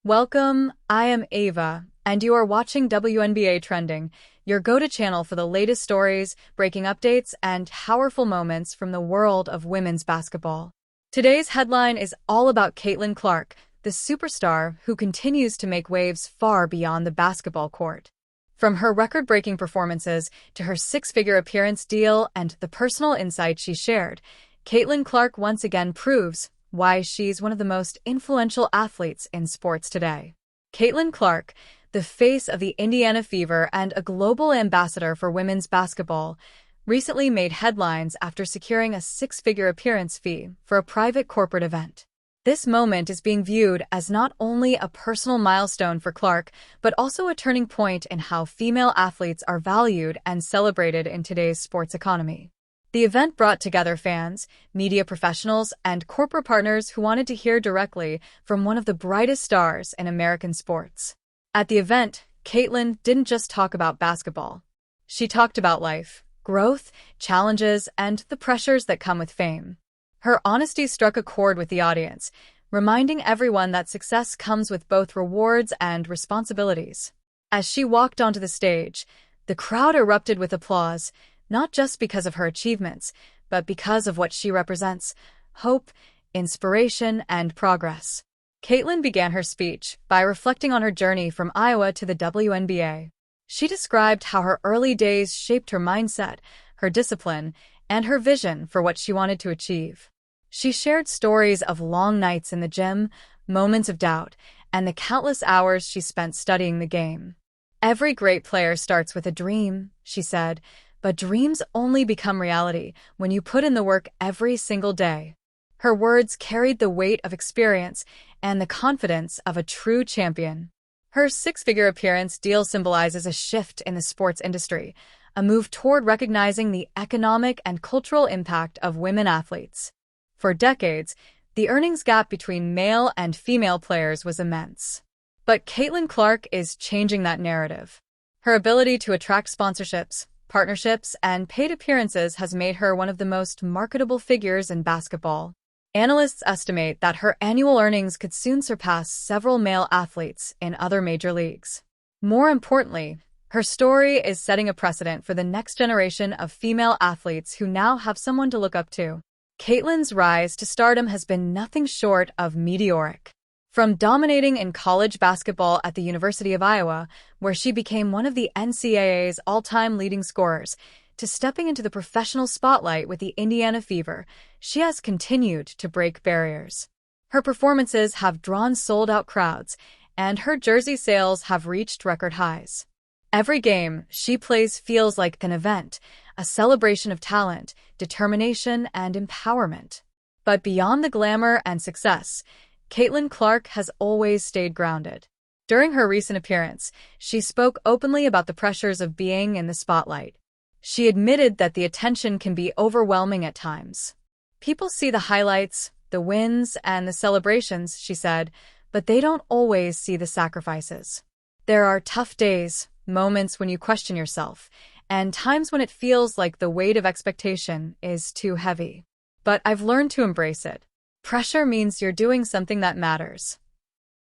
Welcome, I am Ava, and you are watching WNBA Trending, your go-to channel for the latest stories, breaking updates, and powerful moments from the world of women's basketball. Today's headline is all about Caitlin Clark, the superstar who continues to make waves far beyond the basketball court. From her record-breaking performances to her six-figure appearance deal and the personal insights she shared, Caitlin Clark once again proves why she's one of the most influential athletes in sports today. Caitlin Clark, the face of the Indiana Fever and a global ambassador for women's basketball, recently made headlines after securing a six-figure appearance fee for a private corporate event. This moment is being viewed as not only a personal milestone for Clark, but also a turning point in how female athletes are valued and celebrated in today's sports economy. The event brought together fans, media professionals, and corporate partners who wanted to hear directly from one of the brightest stars in American sports. At the event, Caitlin didn't just talk about basketball. She talked about life, growth, challenges, and the pressures that come with fame. Her honesty struck a chord with the audience, reminding everyone that success comes with both rewards and responsibilities. As she walked onto the stage, the crowd erupted with applause, not just because of her achievements, but because of what she represents: hope, inspiration, and progress. Caitlin began her speech by reflecting on her journey from Iowa to the WNBA. She described how her early days shaped her mindset, her discipline, and her vision for what she wanted to achieve. She shared stories of long nights in the gym, moments of doubt, and the countless hours she spent studying the game. "Every great player starts with a dream," she said, "but dreams only become reality when you put in the work every single day." Her words carried the weight of experience and the confidence of a true champion. Her six-figure appearance deal symbolizes a shift in the sports industry, a move toward recognizing the economic and cultural impact of women athletes. For decades, the earnings gap between male and female players was immense. But Caitlin Clark is changing that narrative. Her ability to attract sponsorships, partnerships, and paid appearances has made her one of the most marketable figures in basketball. Analysts estimate that her annual earnings could soon surpass several male athletes in other major leagues. More importantly, her story is setting a precedent for the next generation of female athletes who now have someone to look up to. Caitlin's rise to stardom has been nothing short of meteoric. From dominating in college basketball at the University of Iowa, where she became one of the NCAA's all-time leading scorers, to stepping into the professional spotlight with the Indiana Fever, she has continued to break barriers. Her performances have drawn sold-out crowds, and her jersey sales have reached record highs. Every game she plays feels like an event, a celebration of talent, determination, and empowerment. But beyond the glamour and success, Caitlin Clark has always stayed grounded. During her recent appearance, she spoke openly about the pressures of being in the spotlight. She admitted that the attention can be overwhelming at times. "People see the highlights, the wins, and the celebrations," she said, "but they don't always see the sacrifices. There are tough days, moments when you question yourself, and times when it feels like the weight of expectation is too heavy. But I've learned to embrace it. Pressure means you're doing something that matters."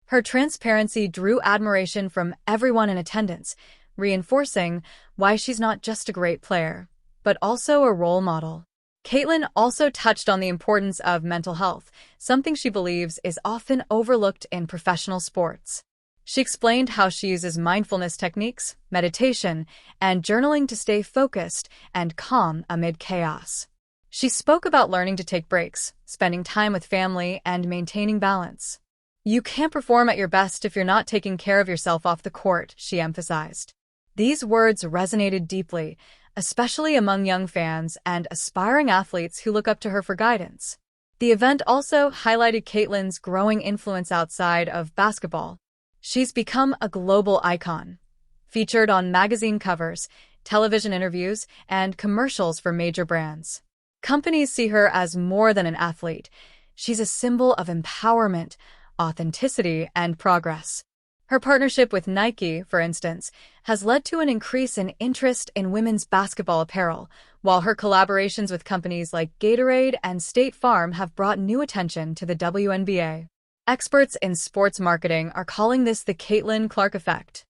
Her transparency drew admiration from everyone in attendance, reinforcing why she's not just a great player, but also a role model. Caitlin also touched on the importance of mental health, something she believes is often overlooked in professional sports. She explained how she uses mindfulness techniques, meditation, and journaling to stay focused and calm amid chaos. She spoke about learning to take breaks, spending time with family, and maintaining balance. "You can't perform at your best if you're not taking care of yourself off the court," she emphasized. These words resonated deeply, especially among young fans and aspiring athletes who look up to her for guidance. The event also highlighted Caitlin's growing influence outside of basketball. She's become a global icon, featured on magazine covers, television interviews, and commercials for major brands. Companies see her as more than an athlete. She's a symbol of empowerment, authenticity, and progress. Her partnership with Nike, for instance, has led to an increase in interest in women's basketball apparel, while her collaborations with companies like Gatorade and State Farm have brought new attention to the WNBA. Experts in sports marketing are calling this the Caitlin Clark effect.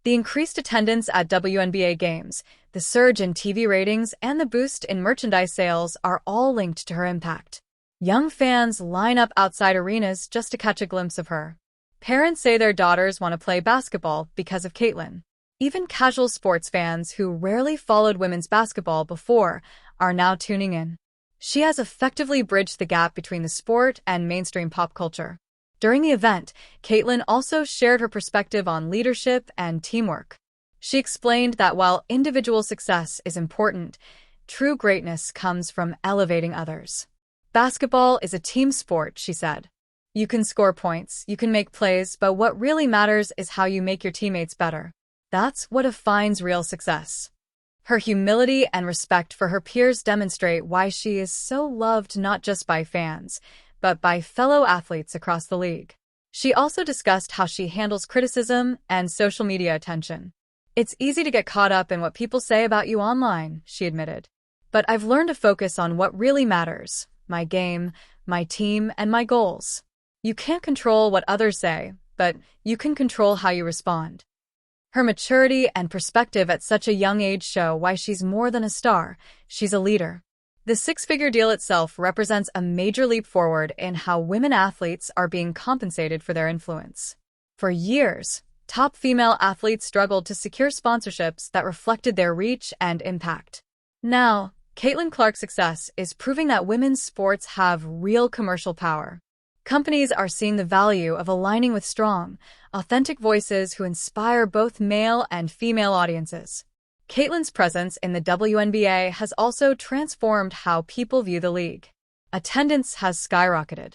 The increased attendance at WNBA games, the surge in TV ratings, and the boost in merchandise sales are all linked to her impact. Young fans line up outside arenas just to catch a glimpse of her. Parents say their daughters want to play basketball because of Caitlin. Even casual sports fans who rarely followed women's basketball before are now tuning in. She has effectively bridged the gap between the sport and mainstream pop culture. During the event, Caitlin also shared her perspective on leadership and teamwork. She explained that while individual success is important, true greatness comes from elevating others. Basketball is a team sport, she said. You can score points, you can make plays, but what really matters is how you make your teammates better. That's what defines real success. Her humility and respect for her peers demonstrate why she is so loved not just by fans, but by fellow athletes across the league. She also discussed how she handles criticism and social media attention. It's easy to get caught up in what people say about you online, she admitted. But I've learned to focus on what really matters: my game, my team, and my goals. You can't control what others say, but you can control how you respond. Her maturity and perspective at such a young age show why she's more than a star, she's a leader. The six-figure deal itself represents a major leap forward in how women athletes are being compensated for their influence. For years, top female athletes struggled to secure sponsorships that reflected their reach and impact. Now, Caitlin Clark's success is proving that women's sports have real commercial power. Companies are seeing the value of aligning with strong, authentic voices who inspire both male and female audiences. Caitlin's presence in the WNBA has also transformed how people view the league. Attendance has skyrocketed.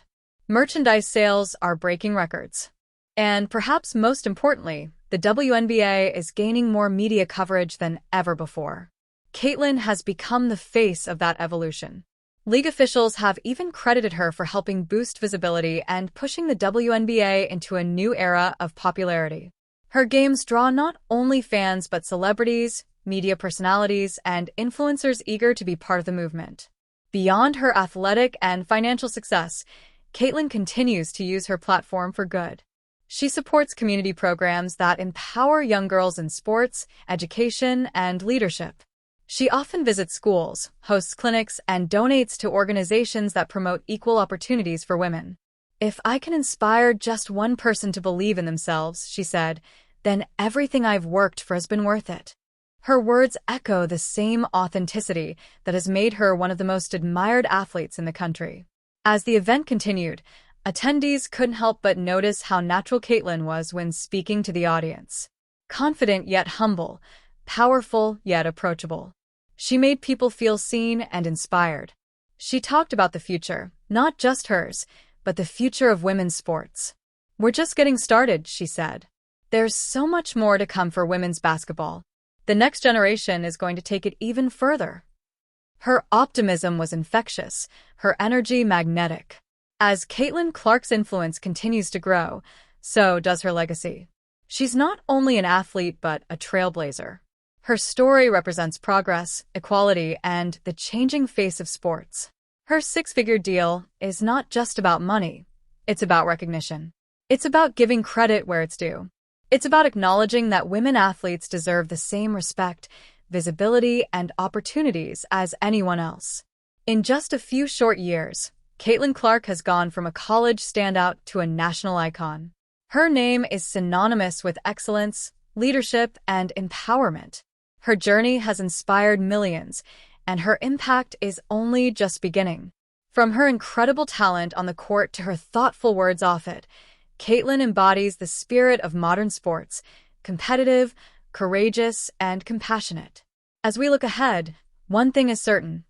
Merchandise sales are breaking records. And perhaps most importantly, the WNBA is gaining more media coverage than ever before. Caitlin has become the face of that evolution. League officials have even credited her for helping boost visibility and pushing the WNBA into a new era of popularity. Her games draw not only fans but celebrities, media personalities, and influencers eager to be part of the movement. Beyond her athletic and financial success, Caitlin continues to use her platform for good. She supports community programs that empower young girls in sports, education, and leadership. She often visits schools, hosts clinics, and donates to organizations that promote equal opportunities for women. If I can inspire just one person to believe in themselves, she said, then everything I've worked for has been worth it. Her words echo the same authenticity that has made her one of the most admired athletes in the country. As the event continued, attendees couldn't help but notice how natural Caitlin was when speaking to the audience. Confident yet humble, powerful yet approachable. She made people feel seen and inspired. She talked about the future, not just hers, but the future of women's sports. We're just getting started, she said. There's so much more to come for women's basketball. The next generation is going to take it even further. Her optimism was infectious, her energy magnetic. As Caitlin Clark's influence continues to grow, so does her legacy. She's not only an athlete but a trailblazer. Her story represents progress, equality, and the changing face of sports. Her six-figure deal is not just about money. It's about recognition. It's about giving credit where it's due. It's about acknowledging that women athletes deserve the same respect, visibility, and opportunities as anyone else. In just a few short years, Caitlin Clark has gone from a college standout to a national icon. Her name is synonymous with excellence, leadership, and empowerment. Her journey has inspired millions, and her impact is only just beginning. From her incredible talent on the court to her thoughtful words off it, Caitlin embodies the spirit of modern sports, competitive, courageous, and compassionate. As we look ahead, one thing is certain.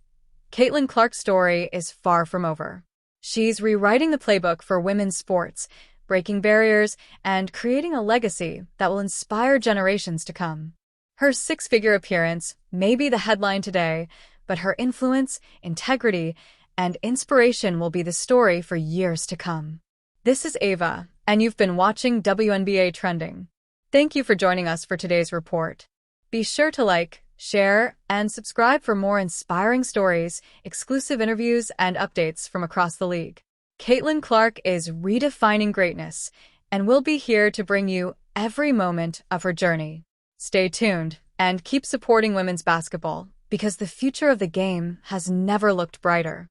Caitlin Clark's story is far from over. She's rewriting the playbook for women's sports, breaking barriers, and creating a legacy that will inspire generations to come. Her six-figure appearance may be the headline today, but her influence, integrity, and inspiration will be the story for years to come. This is Ava, and you've been watching WNBA Trending. Thank you for joining us for today's report. Be sure to like, share, and subscribe for more inspiring stories, exclusive interviews, and updates from across the league. Caitlin Clark is redefining greatness, and we'll be here to bring you every moment of her journey. Stay tuned and keep supporting women's basketball, because the future of the game has never looked brighter.